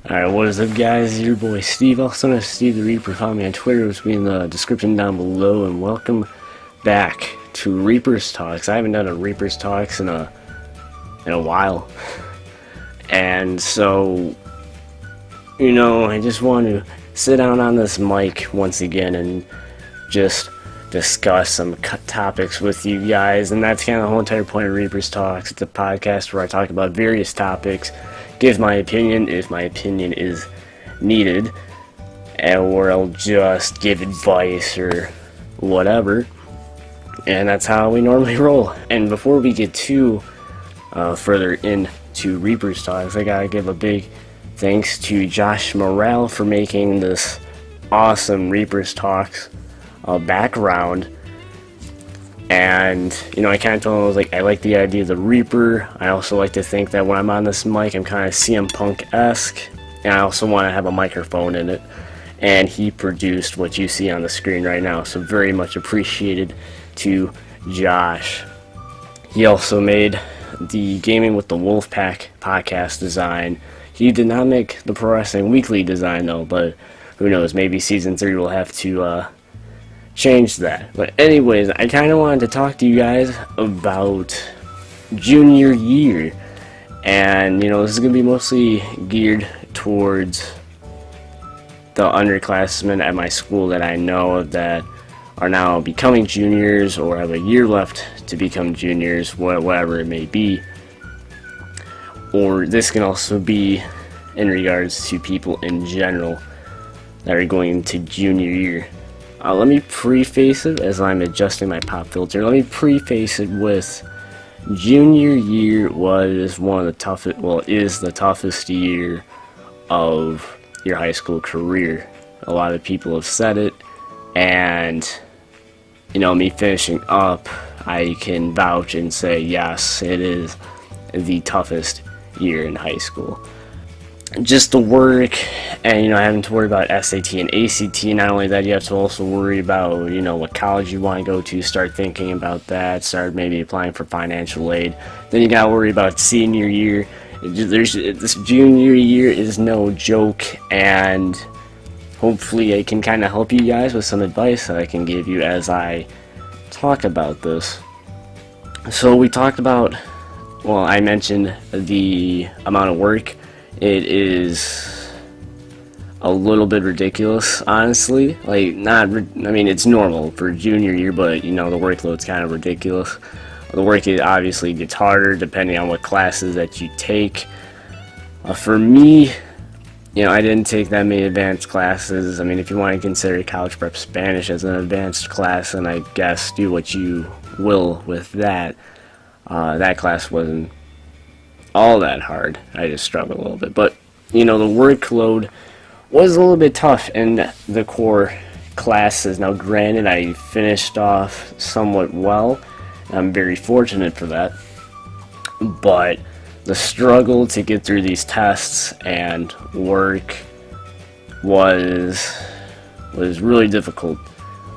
Alright, what is up guys, your boy Steve, also known as Steve the Reaper. Follow me on Twitter, which will be in the description down below, and welcome back to Reaperz Talks. I haven't done a Reaperz Talks in a while, and so, I just want to sit down on this mic once again and just discuss some topics with you guys, and that's kind of the whole entire point of Reaperz Talks. It's a podcast where I talk about various topics, give my opinion if my opinion is needed, or I'll just give advice or whatever, and that's how we normally roll. And before we get too further into Reaperz Talks, I gotta give a big thanks to Josh Morale for making this awesome Reaperz Talks background. And I kind of told him, I was like, I like the idea of the Reaper. I also like to think that when I'm on this mic, I'm kind of CM Punk-esque, and I also want to have a microphone in it. And he produced what you see on the screen right now, so very much appreciated to Josh. He also made the Gaming with the Wolfpac podcast design. He did not make the Pro Wrestling Weekly design though, but who knows, maybe season 3 will have to change that. But anyways, I kind of wanted to talk to you guys about junior year, and this is going to be mostly geared towards the underclassmen at my school that I know that are now becoming juniors or have a year left to become juniors, whatever it may be. Or this can also be in regards to people in general that are going into junior year. Let me preface it, as I'm adjusting my pop filter, let me preface it with junior year was one of the toughest, is the toughest year of your high school career. A lot of people have said it, and me finishing up, I can vouch and say yes, it is the toughest year in high school. Just the work, and having to worry about SAT and ACT. Not only that, you have to also worry about what college you want to go to, start thinking about that, start maybe applying for financial aid. Then you gotta worry about senior year. This junior year is no joke, and hopefully I can kind of help you guys with some advice that I can give you as I talk about this. So we talked about, I mentioned the amount of work. It is a little bit ridiculous, honestly. It's normal for junior year, but the workload's kind of ridiculous. The work obviously gets harder depending on what classes that you take. For me, I didn't take that many advanced classes. If you want to consider college prep Spanish as an advanced class, then I guess do what you will with that. That class wasn't all that hard. I just struggled a little bit, but the workload was a little bit tough in the core classes. Now granted, I finished off somewhat well, and I'm very fortunate for that, but the struggle to get through these tests and work was really difficult.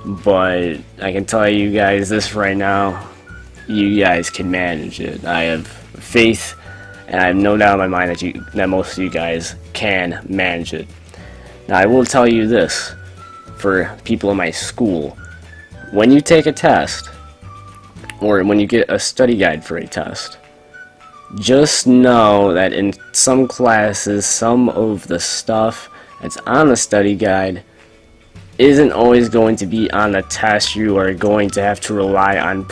But I can tell you guys this right now, you guys can manage it. I have faith, and I have no doubt in my mind that most of you guys can manage it. Now, I will tell you this, for people in my school, when you take a test, or when you get a study guide for a test, just know that in some classes, some of the stuff that's on the study guide isn't always going to be on the test. You are going to have to rely on not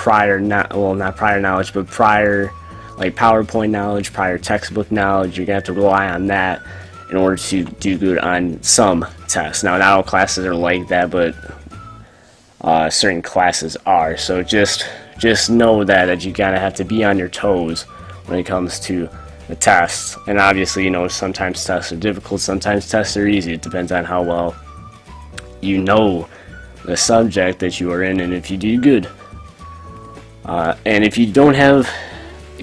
prior knowledge, but prior PowerPoint knowledge, prior textbook knowledge. You're going to have to rely on that in order to do good on some tests. Now, not all classes are like that, but certain classes are. So just know that you gotta have to be on your toes when it comes to the tests. And obviously, sometimes tests are difficult, sometimes tests are easy. It depends on how well you know the subject that you are in, and if you do good. And if you don't have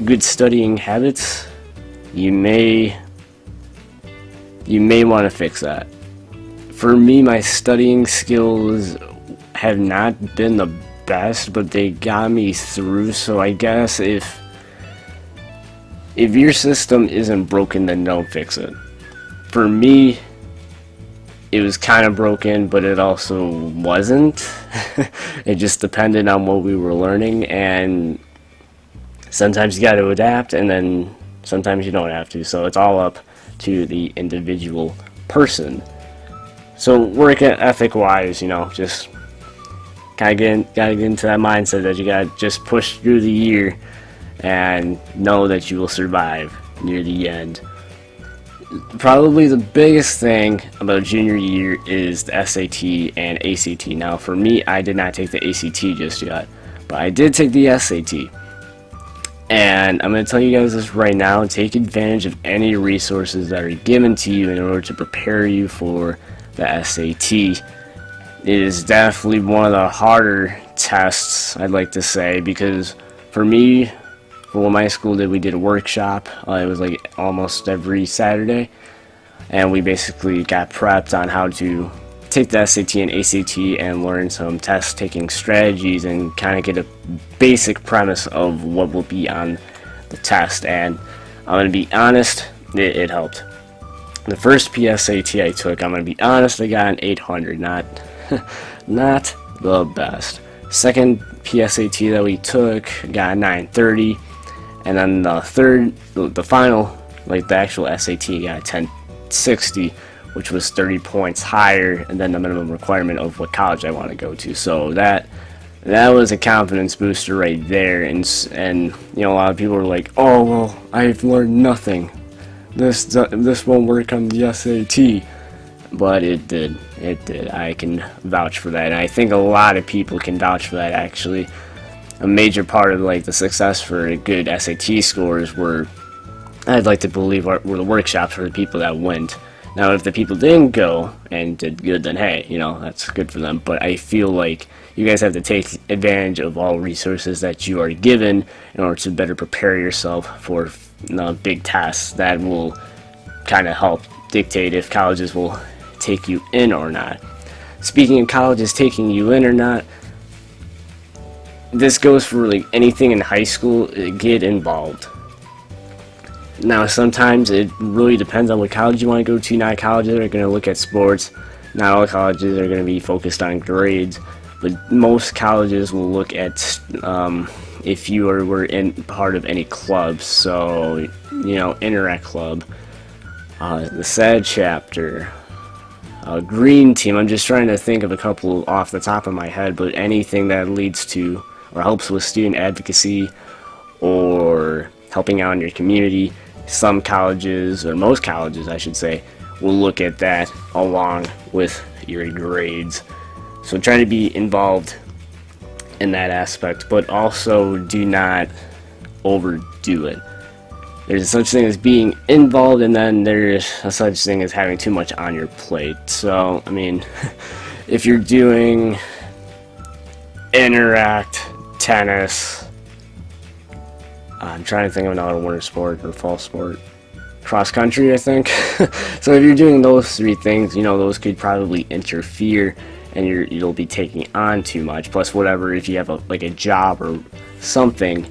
good studying habits, you may want to fix that. For me, my studying skills have not been the best, but they got me through. So I guess if your system isn't broken, then don't fix it. for me, it was kind of broken, but it also wasn't. It just depended on what we were learning, and sometimes you got to adapt, and then sometimes you don't have to. So it's all up to the individual person. So work ethic wise, just gotta get into that mindset that you gotta just push through the year and know that you will survive near the end. Probably the biggest thing about junior year is the SAT and ACT. Now for me, I did not take the ACT just yet, but I did take the SAT. And I'm going to tell you guys this right now: take advantage of any resources that are given to you in order to prepare you for the SAT. It is definitely one of the harder tests, I'd like to say, because for me, for what my school did, we did a workshop. It was like almost every Saturday, and we basically got prepped on how to take the SAT and ACT and learn some test taking strategies and kind of get a basic premise of what will be on the test. And I'm going to be honest, it helped. The first PSAT I took, I'm going to be honest, I got an 800, not the best. Second PSAT that we took, got a 930. And then the final, like the actual SAT, got a 1060, which was 30 points higher than the minimum requirement of what college I want to go to. So that was a confidence booster right there. And a lot of people were like, "Oh well, I've learned nothing. This won't work on the SAT," but it did. It did. I can vouch for that, and I think a lot of people can vouch for that actually. A major part of like the success for good SAT scores were, I'd like to believe, were the workshops for the people that went. Now, if the people didn't go and did good, then hey, that's good for them. But I feel like you guys have to take advantage of all resources that you are given in order to better prepare yourself for big tests that will kind of help dictate if colleges will take you in or not. Speaking of colleges taking you in or not, this goes for like anything in high school. Get involved. Now, sometimes it really depends on what college you want to go to. Not colleges are going to look at sports. Not all colleges are going to be focused on grades, but most colleges will look at if you were in part of any clubs. So, Interact Club, the SAD chapter, Green Team. I'm just trying to think of a couple off the top of my head, but anything that leads to or helps with student advocacy or helping out in your community. Some colleges, or most colleges I should say, will look at that along with your grades. So try to be involved in that aspect, but also do not overdo it. There's such thing as being involved, and then there's a such thing as having too much on your plate. So, if you're doing Interact, tennis, I'm trying to think of another winter sport or fall sport, cross country, I think. So if you're doing those three things, those could probably interfere, and you'll be taking on too much. Plus, whatever, if you have a job or something,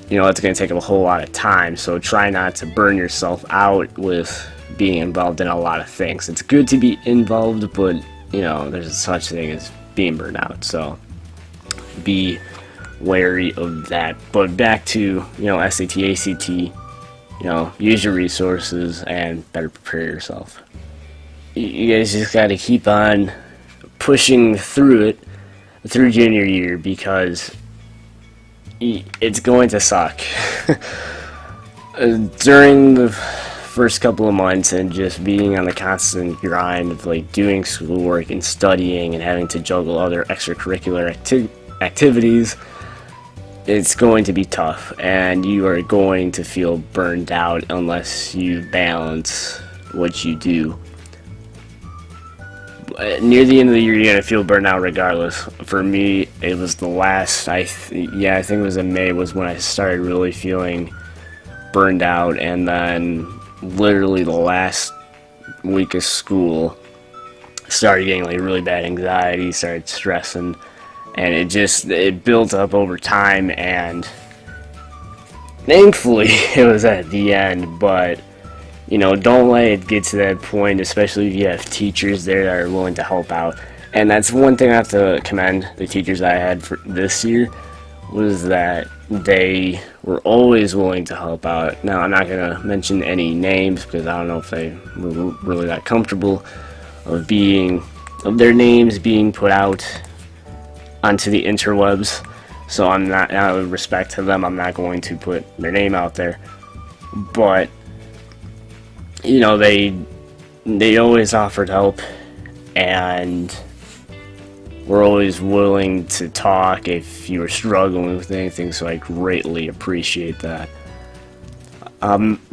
it's going to take up a whole lot of time. So try not to burn yourself out with being involved in a lot of things. It's good to be involved, but there's such thing as being burned out. So be wary of that. But back to SAT, ACT, use your resources and better prepare yourself. You guys just got to keep on pushing through junior year, because it's going to suck. During the first couple of months and just being on the constant grind of doing schoolwork and studying and having to juggle other extracurricular activities, it's going to be tough, and you are going to feel burned out unless you balance what you do. Near the end of the year, you're going to feel burned out regardless. For me, it was the last, I think it was in May was when I started really feeling burned out, and then literally the last week of school started getting really bad anxiety, started stressing, and it built up over time, and thankfully it was at the end. But don't let it get to that point, especially if you have teachers there that are willing to help out. And that's one thing I have to commend the teachers I had for this year, was that they were always willing to help out. Now, I'm not going to mention any names because I don't know if they were really that comfortable of their names being put out onto the interwebs. So I'm not, out of respect to them, I'm not going to put their name out there. But they always offered help, and were always willing to talk if you were struggling with anything, so I greatly appreciate that.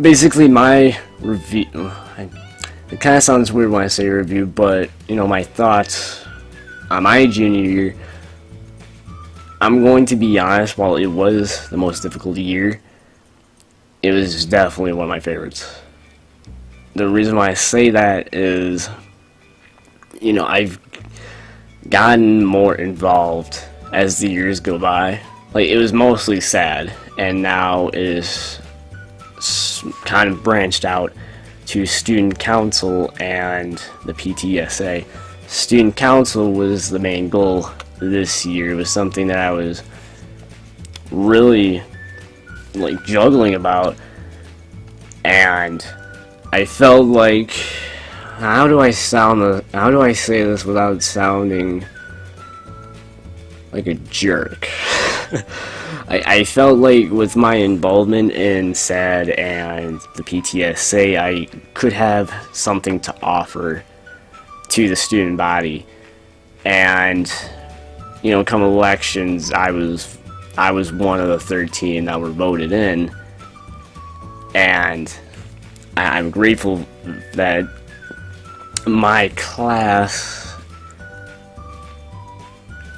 Basically, my review, it kind of sounds weird when I say review, but, my thoughts on my junior year, I'm going to be honest, while it was the most difficult year, it was definitely one of my favorites. The reason why I say that is, I've gotten more involved as the years go by. Like, it was mostly sad, and now it is kind of branched out to student council and the PTSA. Student council was the main goal this year. It was something that I was really juggling about, and I felt like, how do I say this without sounding like a jerk? I felt like with my involvement in SAD and the PTSA, I could have something to offer to the student body. And, come elections, I was one of the 13 that were voted in. And I'm grateful that my class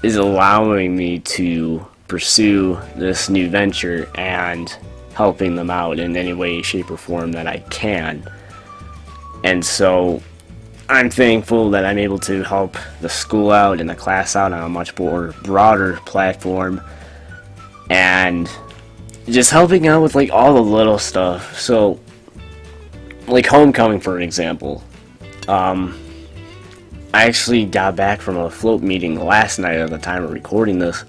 is allowing me to pursue this new venture and helping them out in any way, shape, or form that I can. And so I'm thankful that I'm able to help the school out and the class out on a much more broader platform, and just helping out with all the little stuff. So homecoming, for an example. I actually got back from a float meeting last night at the time of recording this,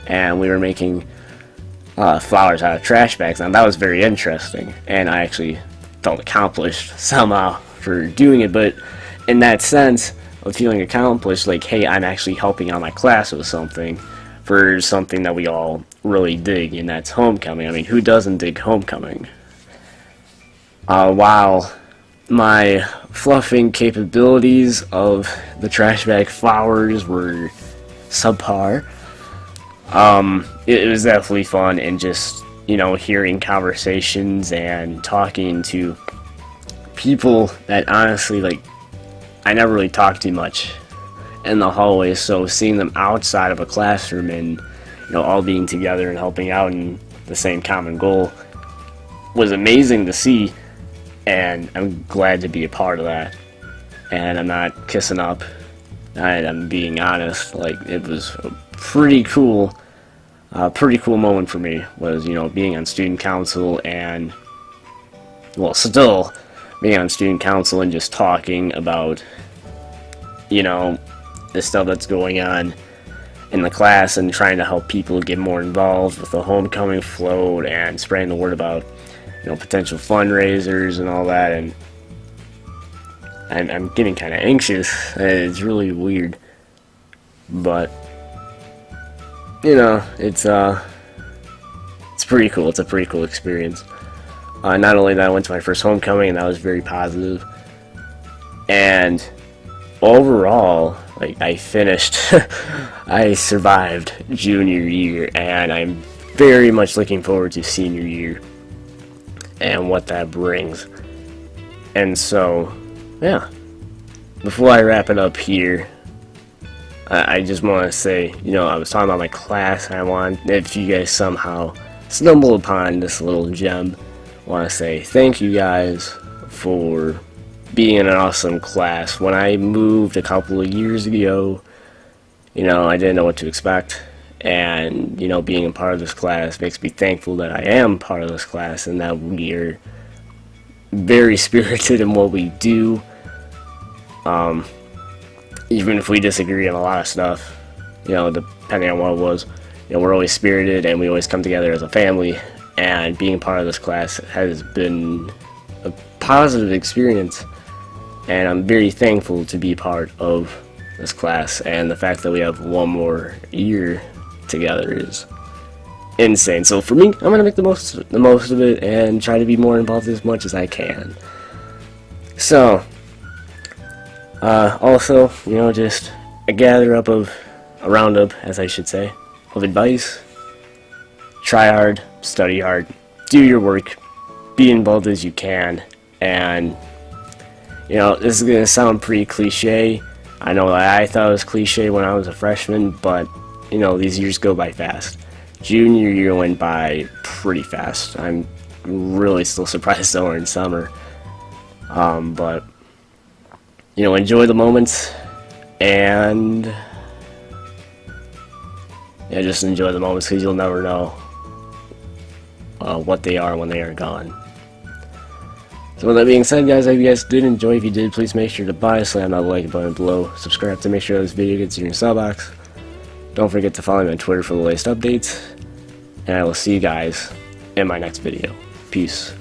and we were making flowers out of trash bags, and that was very interesting, and I actually felt accomplished somehow for doing it. But in that sense of feeling accomplished, hey, I'm actually helping out my class with something, for something that we all really dig, and that's homecoming. I mean, who doesn't dig homecoming? While my fluffing capabilities of the trash bag flowers were subpar, it was definitely fun, and just, hearing conversations and talking to people that honestly, I never really talked to much in the hallways, so seeing them outside of a classroom and, all being together and helping out in the same common goal was amazing to see. And I'm glad to be a part of that. And I'm not kissing up. I'm being honest. It was a pretty cool moment for me. Was, being on student council and, still being on student council and just talking about, the stuff that's going on in the class, and trying to help people get more involved with the homecoming float and spreading the word about potential fundraisers and all that. And I'm getting kind of anxious. It's really weird, but it's pretty cool. It's a pretty cool experience. Not only that, I went to my first homecoming, and that was very positive. And overall, I finished, I survived junior year, and I'm very much looking forward to senior year and what that brings. And so, yeah, before I wrap it up here, I just want to say, I was talking about my class, and I want, if you guys somehow stumble upon this little gem, I want to say thank you guys for being in an awesome class. When I moved a couple of years ago, I didn't know what to expect. And, being a part of this class makes me thankful that I am part of this class, and that we're very spirited in what we do. Even if we disagree on a lot of stuff, you know, depending on what it was, you know, we're always spirited and we always come together as a family. And being part of this class has been a positive experience, and I'm very thankful to be part of this class, and the fact that we have one more year together is insane. So for me, I'm gonna make the most of it and try to be more involved as much as I can. So also, you know, just a roundup, as I should say, of advice. Try hard, study hard, do your work, be involved as you can, and, you know, this is gonna sound pretty cliche. I know I thought it was cliche when I was a freshman, but, you know, these years go by fast. Junior year went by pretty fast. I'm really still surprised that we're in summer. But, you know, enjoy the moments, and yeah, just enjoy the moments, because you'll never know what they are when they are gone. So with that being said, guys, I hope you guys did enjoy. If you did, please make sure to slam that like button below, subscribe to make sure this video gets in your cell box. Don't forget to follow me on Twitter for the latest updates, and I will see you guys in my next video. Peace.